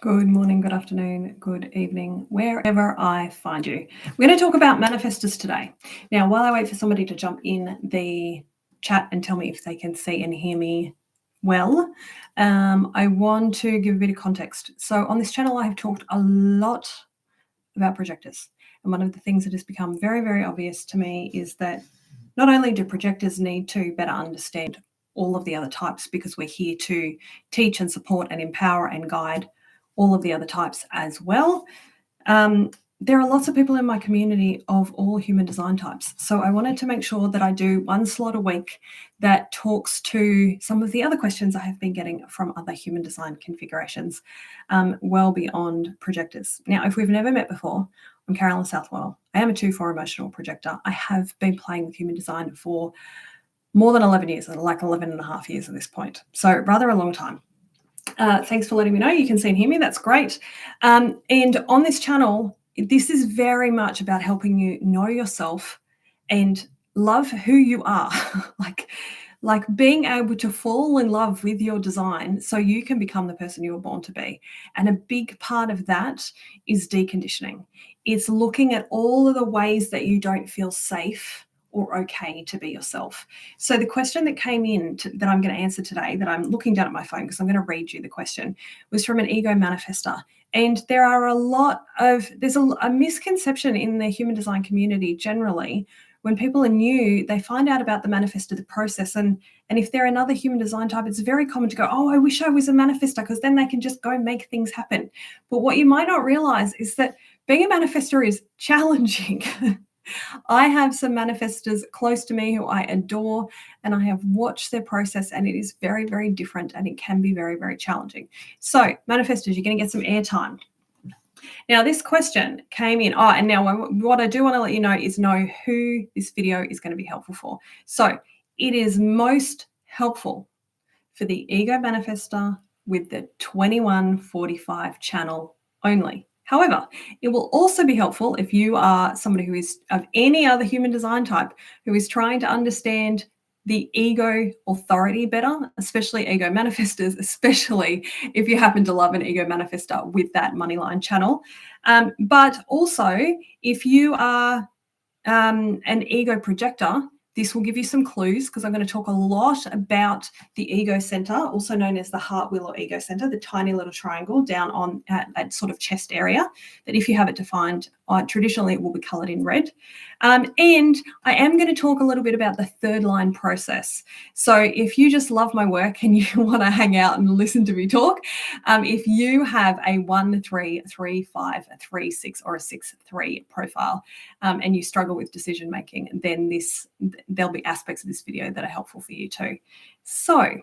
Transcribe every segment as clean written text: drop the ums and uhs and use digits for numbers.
Good morning, good afternoon, good evening, wherever I find you. We're going to talk about manifestors today. Now, while I wait for somebody to jump in the chat and tell me if they can see and hear me well, I want to give a bit of context. So on this channel, I have talked a lot about projectors. And one of the things that has become very, very obvious to me is that not only do projectors need to better understand all of the other types, because we're here to teach and support and empower and guide all of the other types as well. There are lots of people in my community of all human design types. So I wanted to make sure that I do one slot a week that talks to some of the other questions I have been getting from other human design configurations, well beyond projectors. Now, if we've never met before, I'm Carolyn Southwell. I am a 2/4 emotional projector. I have been playing with human design for more than 11 years, like 11 and a half years at this point. So rather a long time. Thanks for letting me know. You can see and hear me. That's great. And on this channel, this is very much about helping you know yourself and love who you are. like being able to fall in love with your design so you can become the person you were born to be. And a big part of that is deconditioning. It's looking at all of the ways that you don't feel safe or okay to be yourself. So the question that came in that I'm going to answer today, that I'm looking down at my phone because I'm going to read you the question, was from an ego manifestor. And there are there's a misconception in the human design community generally. When people are new, they find out about the manifestor, the process, and if they're another human design type, it's very common to go, oh, I wish I was a manifestor, because then they can just go make things happen. But what you might not realize is that being a manifestor is challenging. I have some manifestors close to me who I adore, and I have watched their process, and it is very, very different, and it can be very, very challenging. So manifestors, you're going to get some airtime. Now, this question came in. And now what I do want to let you know is know who this video is going to be helpful for. So it is most helpful for the ego manifestor with the 2145 channel only. However, it will also be helpful if you are somebody who is of any other human design type who is trying to understand the ego authority better, especially ego manifestors, especially if you happen to love an ego manifestor with that moneyline channel. But also, if you are an ego projector, this will give you some clues, because I'm going to talk a lot about the ego center, also known as the heart wheel or ego center, the tiny little triangle down on that sort of chest area, that if you have it defined, traditionally it will be colored in red. And I am going to talk a little bit about the third line process. So if you just love my work and you want to hang out and listen to me talk, if you have a 1, 3, 3, 5, 3, 6, or a 6, 3 profile, and you struggle with decision making, then there'll be aspects of this video that are helpful for you too. So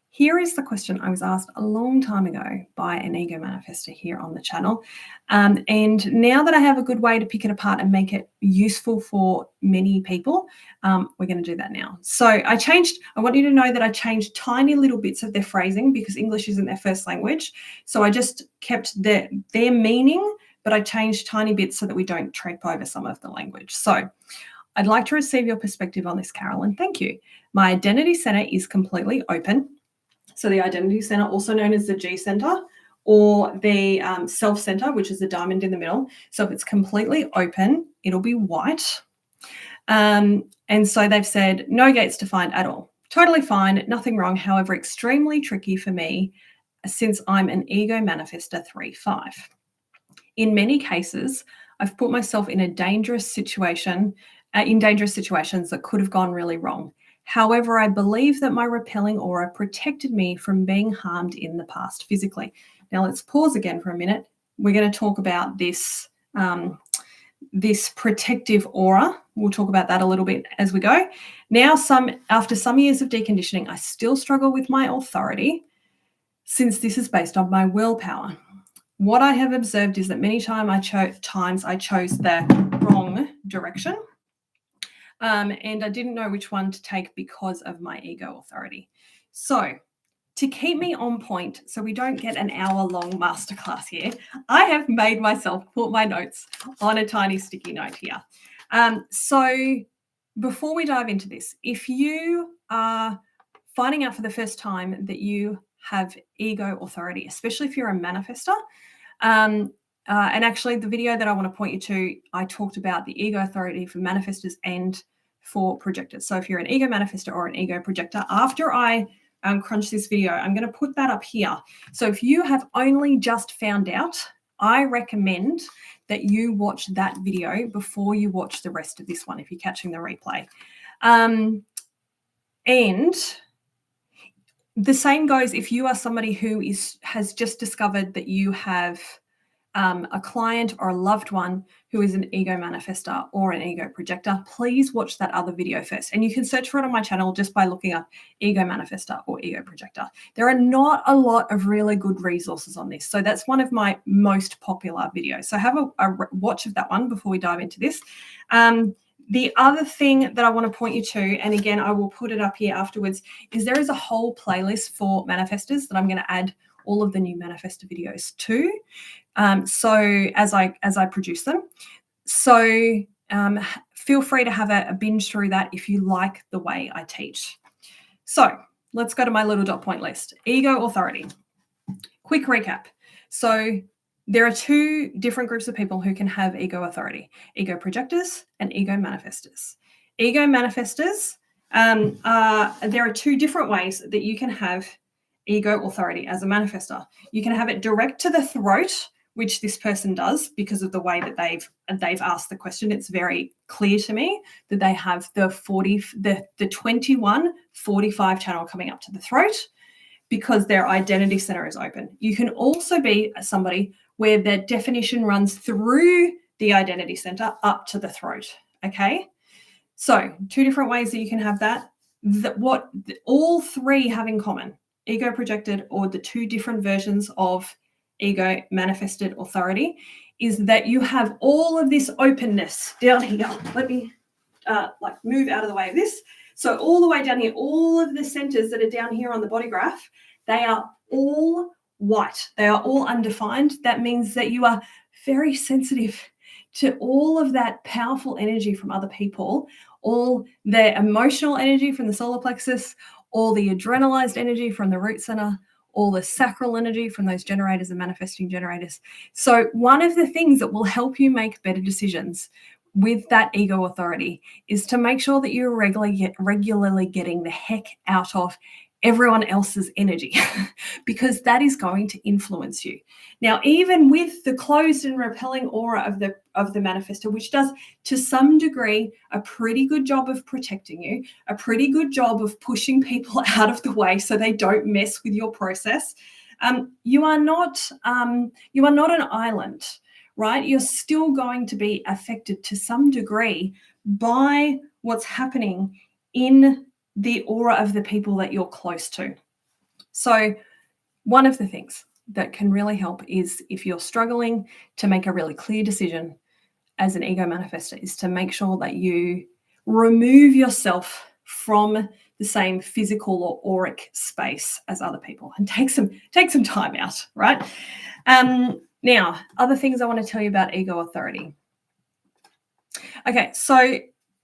here is the question I was asked a long time ago by an ego manifestor here on the channel. And now that I have a good way to pick it apart and make it useful for many people, we're going to do that now. So I want you to know that I changed tiny little bits of their phrasing because English isn't their first language. So I just kept their meaning, but I changed tiny bits so that we don't trip over some of the language. So I'd like to receive your perspective on this, Carolyn. Thank you. My identity center is completely open. So the identity center, also known as the G center, or the self center, which is the diamond in the middle. So if it's completely open, it'll be white. And so they've said no gates to find at all. Totally fine, nothing wrong. However, extremely tricky for me since I'm an ego manifestor 3/5. In many cases, I've put myself in dangerous situations that could have gone really wrong. However, I believe that my repelling aura protected me from being harmed in the past physically. Now let's pause again for a minute. We're going to talk about this protective aura. We'll talk about that a little bit as we go. Now, after some years of deconditioning, I still struggle with my authority, since this is based on my willpower. What I have observed is that many times I chose the wrong direction. And I didn't know which one to take because of my ego authority. So to keep me on point, so we don't get an hour-long masterclass here, I have made myself put my notes on a tiny sticky note here. So before we dive into this, if you are finding out for the first time that you have ego authority, especially if you're a manifester. And actually, the video that I want to point you to, I talked about the ego authority for manifestors and for projectors. So if you're an ego manifestor or an ego projector, after I crunch this video, I'm going to put that up here. So if you have only just found out, I recommend that you watch that video before you watch the rest of this one if you're catching the replay. And the same goes if you are somebody who has just discovered that you have a client or a loved one who is an ego manifestor or an ego projector, please watch that other video first. And you can search for it on my channel just by looking up ego manifestor or ego projector. There are not a lot of really good resources on this. So that's one of my most popular videos. So have a watch of that one before we dive into this. The other thing that I want to point you to, and again, I will put it up here afterwards, is there is a whole playlist for manifestors that I'm going to add all of the new manifestor videos to. So as I produce them, so feel free to have a binge through that if you like the way I teach. So let's go to my little dot point list. Ego authority. Quick recap. So there are two different groups of people who can have ego authority: ego projectors and ego manifestors. Ego manifestors, there are two different ways that you can have ego authority as a manifestor. You can have it direct to the throat, which this person does because of the way that they've asked the question. It's very clear to me that they have the 21-45 channel coming up to the throat because their identity center is open. You can also be somebody where the definition runs through the identity center up to the throat. Okay, so two different ways that you can have that. What all three have in common, ego projected or the two different versions of ego manifested authority, is that you have all of this openness down here. Let me move out of the way of this. So all the way down here, all of the centers that are down here on the body graph, they are all white. They are all undefined. That means that you are very sensitive to all of that powerful energy from other people, all the emotional energy from the solar plexus, all the adrenalized energy from the root center, all the sacral energy from those generators and manifesting generators. So one of the things that will help you make better decisions with that ego authority is to make sure that you're regularly getting the heck out of everyone else's energy because that is going to influence you. Now, even with the closed and repelling aura of the manifestor, which does to some degree a pretty good job of protecting you, a pretty good job of pushing people out of the way so they don't mess with your process, you are not an island, right? You're still going to be affected to some degree by what's happening in the aura of the people that you're close to. So one of the things that can really help is if you're struggling to make a really clear decision as an ego manifestor is to make sure that you remove yourself from the same physical or auric space as other people and take some time out, right? Now, other things I want to tell you about ego authority. Okay, so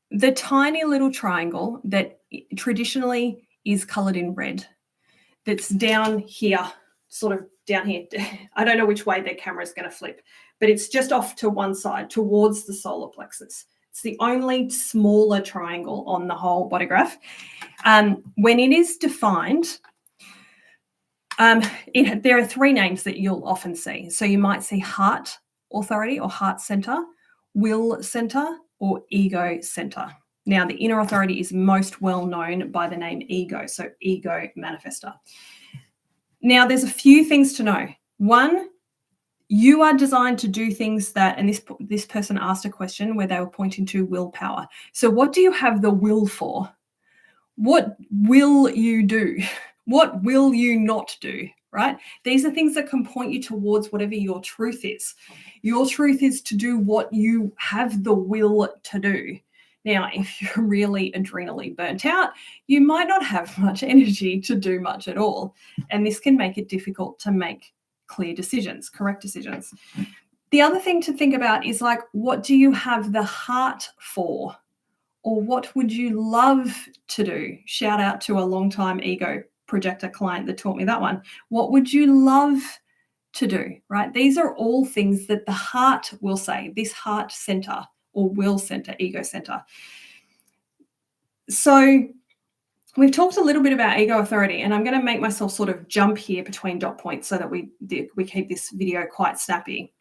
the tiny little triangle that traditionally is colored in red, that's down here, sort of down here. I don't know which way the camera is going to flip, but it's just off to one side towards the solar plexus. It's the only smaller triangle on the whole body graph. When it is defined, there are three names that you'll often see. So you might see heart authority or heart center, will center, or ego center. Now, the inner authority is most well known by the name ego, so ego manifestor. Now, there's a few things to know. One, you are designed to do things that, and this person asked a question where they were pointing to willpower. So what do you have the will for? What will you do? What will you not do, right? These are things that can point you towards whatever your truth is. Your truth is to do what you have the will to do. Now, if you're really adrenally burnt out, you might not have much energy to do much at all. And this can make it difficult to make clear decisions, correct decisions. The other thing to think about is like, what do you have the heart for? Or what would you love to do? Shout out to a longtime ego projector client that taught me that one. What would you love to do, right? These are all things that the heart will say, this heart center or will center, ego center. So we've talked a little bit about ego authority, and I'm going to make myself sort of jump here between dot points so that we keep this video quite snappy.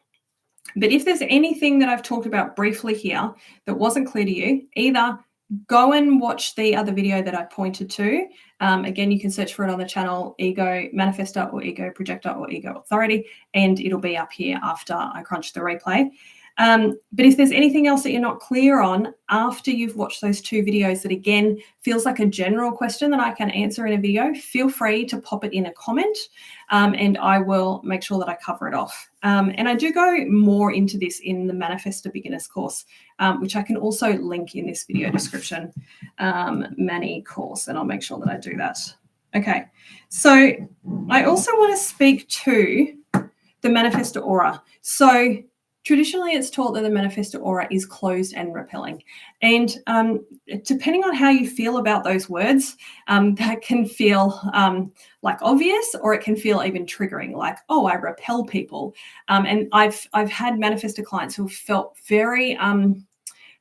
But if there's anything that I've talked about briefly here that wasn't clear to you, either go and watch the other video that I pointed to. Again, you can search for it on the channel, Ego Manifestor or Ego Projector or Ego Authority, and it'll be up here after I crunch the replay. But if there's anything else that you're not clear on after you've watched those two videos that, again, feels like a general question that I can answer in a video, feel free to pop it in a comment, and I will make sure that I cover it off. And I do go more into this in the Manifestor Beginners course, which I can also link in this video description, Mani course, and I'll make sure that I do that. Okay, so I also want to speak to the Manifestor aura. So traditionally, it's taught that the Manifestor aura is closed and repelling. And depending on how you feel about those words, that can feel like obvious, or it can feel even triggering, like, oh, I repel people. And I've had Manifestor clients who felt very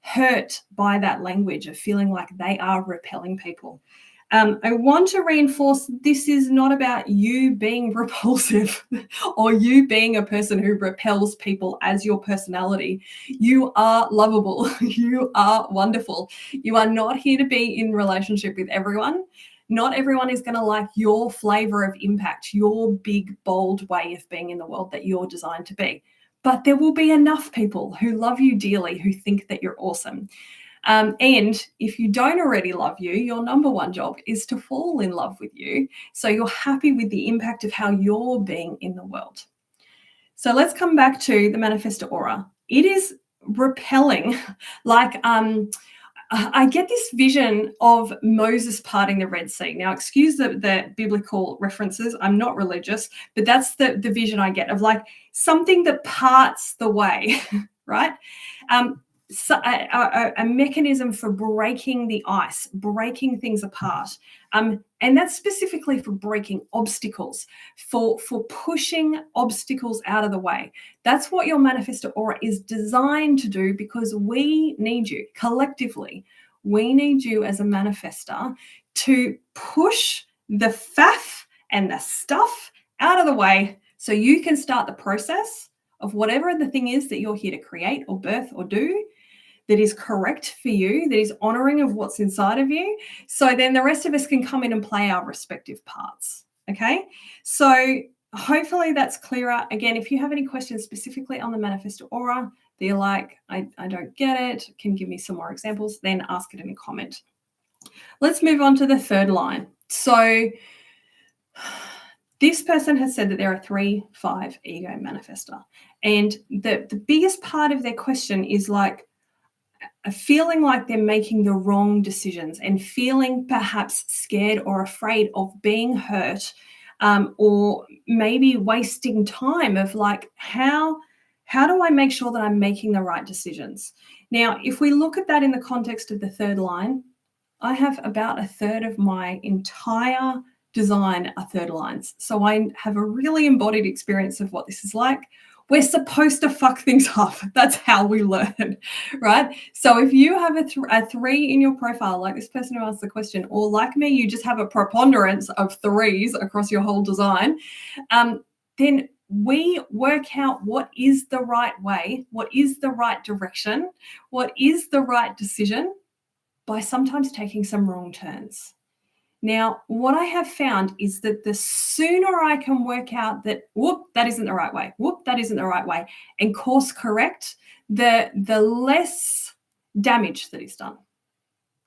hurt by that language of feeling like they are repelling people. I want to reinforce this is not about you being repulsive or you being a person who repels people as your personality. You are lovable. You are wonderful. You are not here to be in relationship with everyone. Not everyone is going to like your flavor of impact, your big, bold way of being in the world that you're designed to be. But there will be enough people who love you dearly, who think that you're awesome. And if you don't already love you, your number one job is to fall in love with you, so you're happy with the impact of how you're being in the world. So let's come back to the Manifestor aura. It is repelling, like I get this vision of Moses parting the Red Sea. Now, excuse the biblical references. I'm not religious, but that's the vision I get of like something that parts the way, right? So a mechanism for breaking the ice, breaking things apart. And that's specifically for breaking obstacles, for pushing obstacles out of the way. That's what your Manifestor aura is designed to do, because we need you collectively. We need you as a manifestor to push the faff and the stuff out of the way so you can start the process of whatever the thing is that you're here to create or birth or do, that is correct for you, that is honoring of what's inside of you. So then the rest of us can come in and play our respective parts. Okay. So hopefully that's clearer. Again, if you have any questions specifically on the Manifestor aura, that you're like, I don't get it, can give me some more examples, then ask it in a comment. Let's move on to the third line. So this person has said that they're a 3-5 ego manifestor. And the biggest part of their question is like, feeling like they're making the wrong decisions and feeling perhaps scared or afraid of being hurt, or maybe wasting time of like, how do I make sure that I'm making the right decisions? Now, if we look at that in the context of the third line, I have about a third of my entire design are third lines. So I have a really embodied experience of what this is like. We're supposed to fuck things up. That's how we learn, right? So if you have a 3 in your profile, like this person who asked the question, or like me, you just have a preponderance of 3s across your whole design, then we work out what is the right way, what is the right direction, what is the right decision by sometimes taking some wrong turns. Now, what I have found is that the sooner I can work out that, whoop, that isn't the right way, whoop, that isn't the right way, and course correct, the less damage that is done,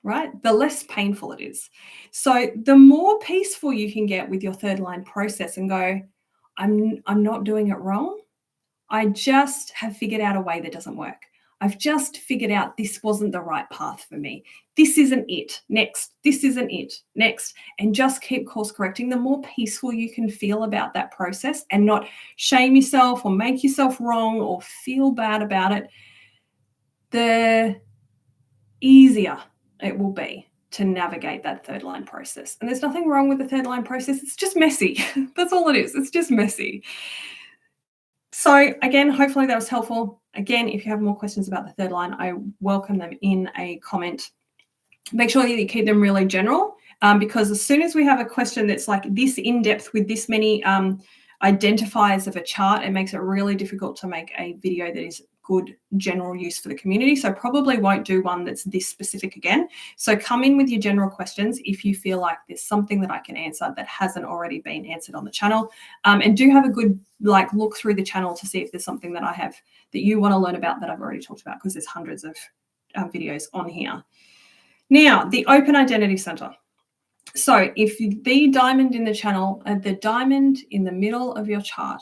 right? The less painful it is. So the more peaceful you can get with your third line process and go, I'm not doing it wrong. I just have figured out a way that doesn't work. I've just figured out this wasn't the right path for me. This isn't it. Next. This isn't it. Next. And just keep course correcting. The more peaceful you can feel about that process and not shame yourself or make yourself wrong or feel bad about it, the easier it will be to navigate that third line process. And there's nothing wrong with the third line process. It's just messy. That's all it is. It's just messy. So again, hopefully that was helpful. Again, if you have more questions about the third line, I welcome them in a comment. Make sure that you keep them really general, because as soon as we have a question that's like this in-depth with this many identifiers of a chart, it makes it really difficult to make a video that is good general use for the community. So probably won't do one that's this specific again. So come in with your general questions if you feel like there's something that I can answer that hasn't already been answered on the channel. And do have a good look through the channel to see if there's something that I have that you want to learn about that I've already talked about, because there's hundreds of videos on here. Now, the Open Identity Center. So if the diamond in the channel, the diamond in the middle of your chart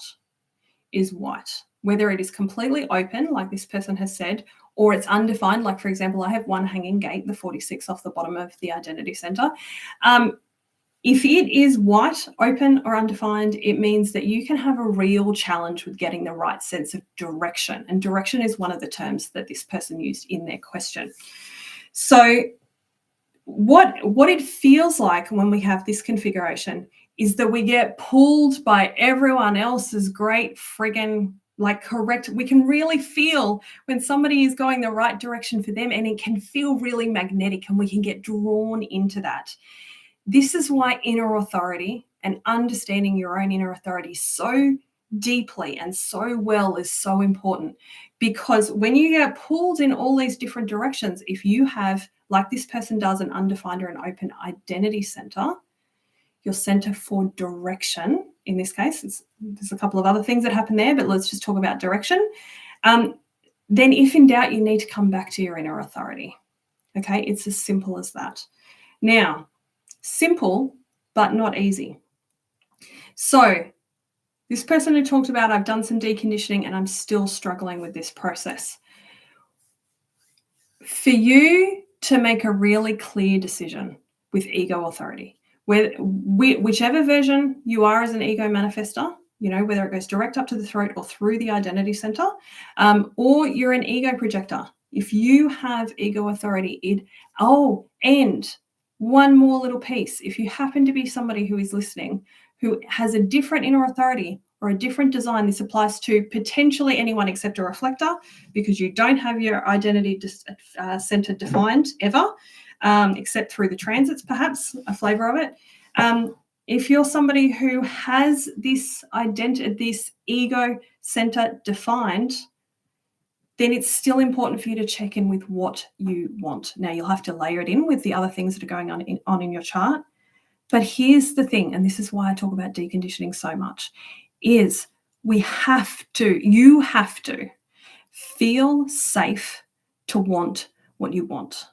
is white, whether it is completely open, like this person has said, or it's undefined, like for example, I have one hanging gate, the 46 off the bottom of the identity center. If it is white, open or undefined, it means that you can have a real challenge with getting the right sense of direction. And direction is one of the terms that this person used in their question. So what it feels like when we have this configuration is that we get pulled by everyone else's great friggin' correct. We can really feel when somebody is going the right direction for them, and it can feel really magnetic, and we can get drawn into that. This is why inner authority and understanding your own inner authority so deeply and so well is so important, because when you get pulled in all these different directions, if you have, like this person does, an undefined or an open identity center, your center for direction, in this case, there's a couple of other things that happen there, but let's just talk about direction. Then if in doubt, you need to come back to your inner authority. Okay, it's as simple as that. Now, simple, but not easy. So this person who talked about, I've done some deconditioning and I'm still struggling with this process. For you to make a really clear decision with ego authority, whichever version you are as an ego manifestor, whether it goes direct up to the throat or through the identity center, or you're an ego projector. If you have ego authority, and one more little piece, if you happen to be somebody who is listening who has a different inner authority or a different design, this applies to potentially anyone except a reflector, because you don't have your identity center defined ever, except through the transits, perhaps a flavor of it. If you're somebody who has this ego center defined, then it's still important for you to check in with what you want. Now, you'll have to layer it in with the other things that are going on in your chart. But here's the thing, and this is why I talk about deconditioning so much, is you have to feel safe to want what you want.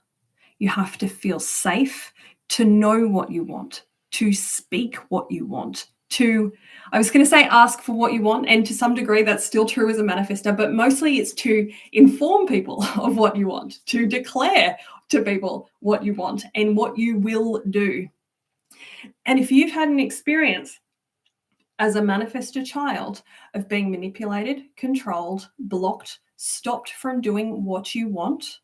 You have to feel safe to know what you want, to speak what you want, I was going to say ask for what you want, and to some degree that's still true as a manifestor, but mostly it's to inform people of what you want, to declare to people what you want and what you will do. And if you've had an experience as a manifestor child of being manipulated, controlled, blocked, stopped from doing what you want,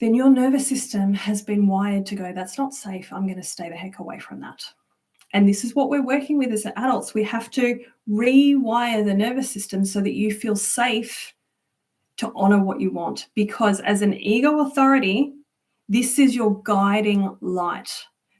then your nervous system has been wired to go, that's not safe, I'm going to stay the heck away from that. And this is what we're working with as adults. We have to rewire the nervous system so that you feel safe to honor what you want. Because as an ego authority, this is your guiding light.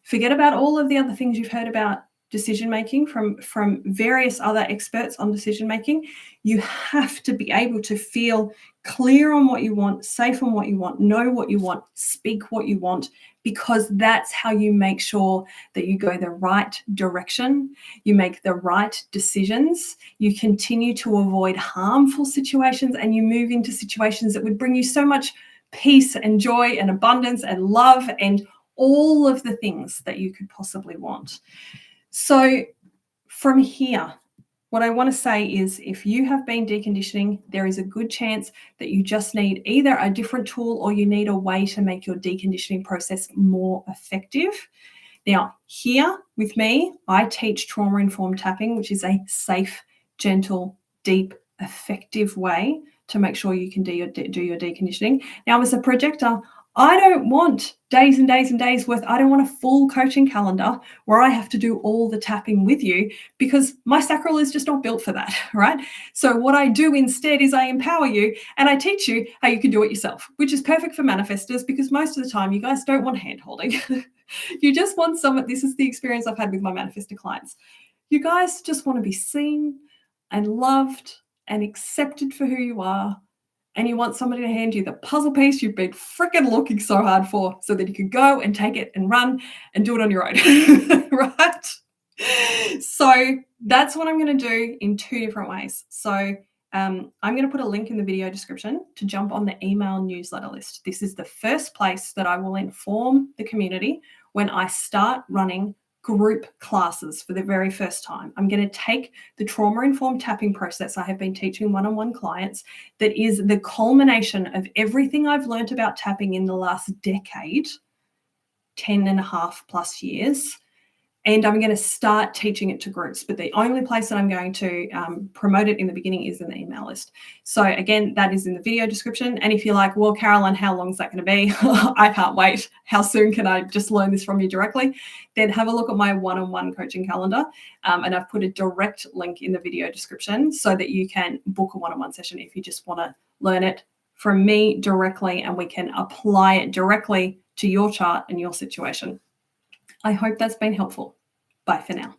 Forget about all of the other things you've heard about decision-making from various other experts on decision-making. You have to be able to feel clear on what you want, safe on what you want, know what you want, speak what you want, because that's how you make sure that you go the right direction, you make the right decisions, you continue to avoid harmful situations, and you move into situations that would bring you so much peace and joy and abundance and love and all of the things that you could possibly want. So from here, what I want to say is, if you have been deconditioning, there is a good chance that you just need either a different tool or you need a way to make your deconditioning process more effective. Now, here with me, I teach trauma-informed tapping, which is a safe, gentle, deep, effective way to make sure you can do your deconditioning. Now, as a projector, I don't want days and days and days worth. I don't want a full coaching calendar where I have to do all the tapping with you, because my sacral is just not built for that, right? So what I do instead is I empower you and I teach you how you can do it yourself, which is perfect for manifestors, because most of the time you guys don't want hand holding. You just want someone. This is the experience I've had with my manifestor clients. You guys just want to be seen and loved and accepted for who you are, and you want somebody to hand you the puzzle piece you've been freaking looking so hard for, so that you can go and take it and run and do it on your own, right? So that's what I'm going to do in 2 different ways. So I'm going to put a link in the video description to jump on the email newsletter list. This is the first place that I will inform the community when I start running group classes for the very first time. I'm going to take the trauma-informed tapping process I have been teaching one-on-one clients, that is the culmination of everything I've learned about tapping in the last decade, 10 and a half plus years. And I'm going to start teaching it to groups. But the only place that I'm going to promote it in the beginning is in the email list. So again, that is in the video description. And if you're like, well, Caroline, how long is that going to be? I can't wait. How soon can I just learn this from you directly? Then have a look at my one-on-one coaching calendar. And I've put a direct link in the video description so that you can book a one-on-one session if you just want to learn it from me directly, and we can apply it directly to your chart and your situation. I hope that's been helpful. Bye for now.